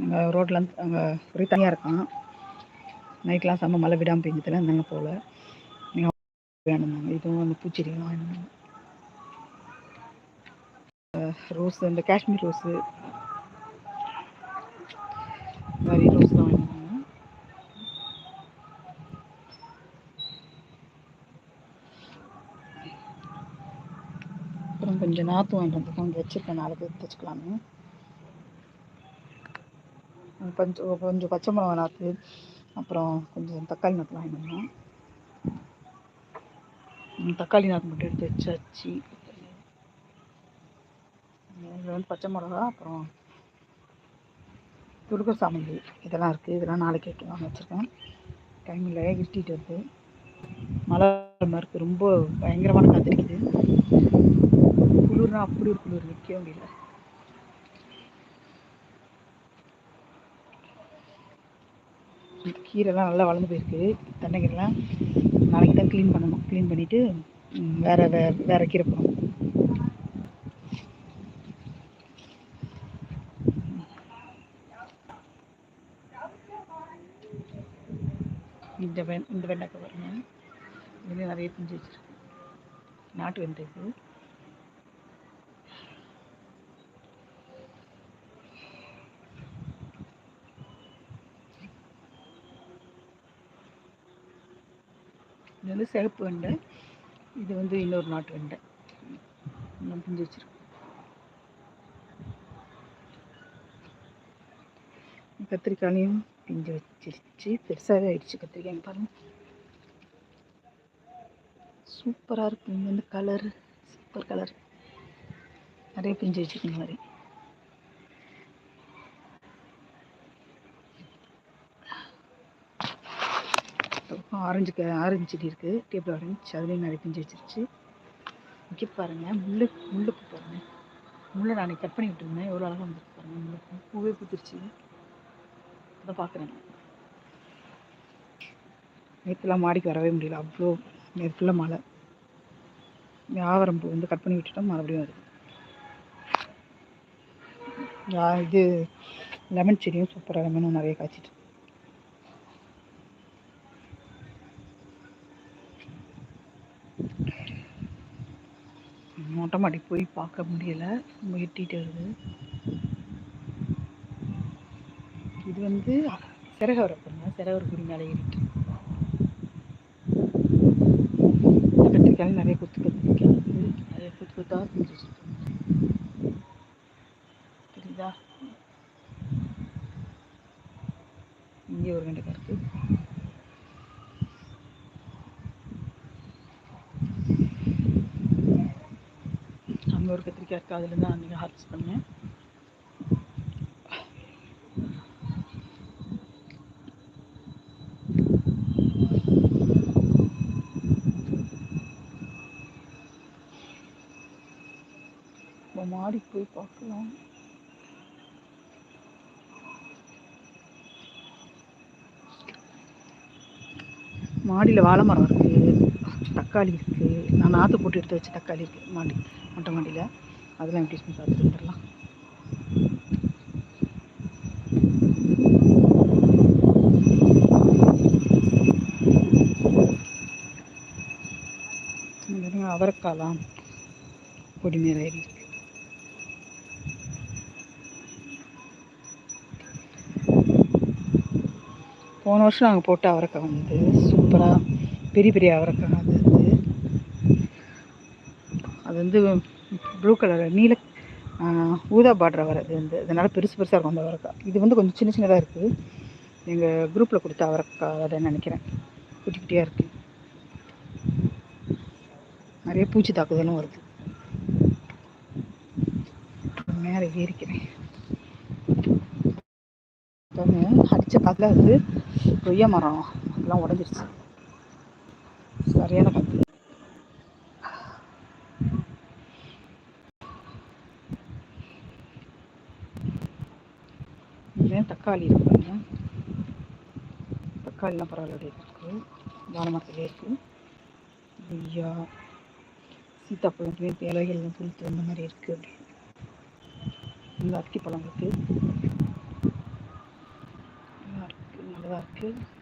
அங்கே ரோட்லாம் அங்கே ஒரே தனியாக இருக்கான். நைட்லாம் செம்ம மழை விடாமல் பெஞ்சதில் இருந்தாங்க போல். நீங்கள் வேணுந்தாங்க. இதுவும் அந்த பூச்செடிலாம் வேணுந்தாங்க. ரோஸு, இந்த காஷ்மீர் ரோஸு நிறைய ரோஸ் தான் வேணுந்தாங்க. அப்புறம் கொஞ்சம் நாற்று வாங்கிட்டு வந்துருக்கோம். இங்கே வச்சுருக்கேன், நாளைக்கு எடுத்து வச்சுக்கலான்னு. கொஞ்சம் பச்சை மிளகா நாற்று, அப்புறம் கொஞ்சம் தக்காளி நாற்றுலாம் வாங்கிட்டு வந்தோம். தக்காளி நாற்று மட்டும் எடுத்து வச்சாச்சு. இதில் வந்து பச்சை மிளகா, அப்புறம் துடுக்க சாமந்தி இதெல்லாம் இருக்குது. இதெல்லாம் நாளைக்கு வைக்கலாம்னு வச்சுருக்கேன். டைம் இல்லை, இருட்டிகிட்டு வருது, மழை இருக்குது, ரொம்ப பயங்கரமான காத்திருக்குது. குளிர்னா அப்படி ஒரு குளிர், நிற்க முடியல. கீரைலாம் நல்லா வளர்ந்து போயிருக்கு. தென்னைக்கீரைலாம் நாளைக்கு தான் க்ளீன் பண்ணணும். க்ளீன் பண்ணிவிட்டு வேறு கீரை போகணும். இந்த வெண்டைக்காய் பாருங்க, இதுலேயும் நிறைய பிஞ்சு வச்சுருக்கு. நாட்டு வெந்தயத்து இது வந்து சிகப்பு வெண்டை, இது வந்து இன்னொரு நாட்டு வெண்டை, இன்னும் பிஞ்சு வச்சுருக்கு. கத்திரிக்காயும் பிஞ்சு வச்சிருச்சு, பெருசாகவே ஆயிடுச்சு கத்திரிக்காய் பாருங்க. சூப்பராக இருக்குது. இங்கே வந்து கலர் சூப்பர் கலர், நிறைய பிஞ்சு வச்சுருக்கு. இந்த மாதிரி ஆரஞ்சு செடி இருக்குது, டேபிள் ஆரஞ்சு, அதுலேயும் நிறைய பிஞ்சு வச்சிருச்சு. இங்கே பாருங்கள், முள்ளுக்கு பாருங்கள், முள்ளை நான் கட் பண்ணி விட்டுருந்தேன், எவ்வளோ அழகாக வந்துருக்கு பாருங்கள். முள்ளுக்கு பூவே பூத்துருச்சு. அதை பார்க்குறேன். நேற்றுலாம் மாடிக்கு வரவே முடியல, அவ்வளோ நேற்று ஃபுல்லாக மழை. ஆவரம் பூ வந்து கட் பண்ணி விட்டுட்டோம், மறுபடியும் வருது. இது லெமன் செடியும் சூப்பராக, லெமனும் நிறைய காய்ச்சிட்டு. மொட்டை மாடி போய் பார்க்க முடியல, ரொம்ப எட்டிகிட்டு வருது. இது வந்து சிறகவரை பாருங்க, சிறகவரை குடி மேலே ஏறிட்டு. கத்திரிக்காய் நிறைய கத்திரிக்காய் இருக்குது, நிறைய கொத்தாக செஞ்சு வச்சுருக்கோம். தெரியுதா? இங்கே ஒரு வெண்டைக்காய் இருக்குது. அங்கே ஒரு கத்திரிக்காய் இருக்குது, அதில் தான் நீங்கள் ஹார்வெஸ்ட் பண்ணேன். மாடி போய் பார்க்கலாம். மாடியில் வாழை மரம் இருக்குது, தக்காளி இருக்குது, நான் நாற்று போட்டு எடுத்து வச்ச தக்காளி இருக்குது மொட்டை மாடியில். அதெல்லாம் எப்படி சொல்லி பார்த்துட்டு வந்துடலாம். அவரைக்காலாம் கொடி மேலே ஏறி இருக்கு. போன வருஷம் நாங்கள் போட்ட அவரைக்காய் வந்து சூப்பராக பெரிய பெரிய அவரைக்காய். அது வந்து ப்ளூ கலர் நீல ஊதா பார்டர் வரது வந்து, அதனால் பெருசாக இருக்கும் அந்த அவரைக்காய். இது வந்து கொஞ்சம் சின்ன சின்னதாக இருக்குது. எங்கள் குரூப்பில் கொடுத்த அவரைக்காய் அதை நினைக்கிறேன், குட்டி குட்டியாக இருக்குது. நிறைய பூச்சி தாக்குதலும் வருது. மேலே ஏறிக்கிறேன். அடித்த காற்றுல வந்து கொய்யா மரம் அதெல்லாம் உடஞ்சிருச்சு, சரியான காற்று. இதுலேயும் தக்காளி இருக்குங்க, தக்காளிலாம் பரவாயில்ல இருக்குது. வாழை மரத்துலேயே இருக்குது. கொய்யா, சீத்தாப்பழம், இலைகள்லாம் புளித்து அந்த மாதிரி இருக்குது. அப்படி இந்த அத்திப்பழம் இருக்குது. இருக்குது.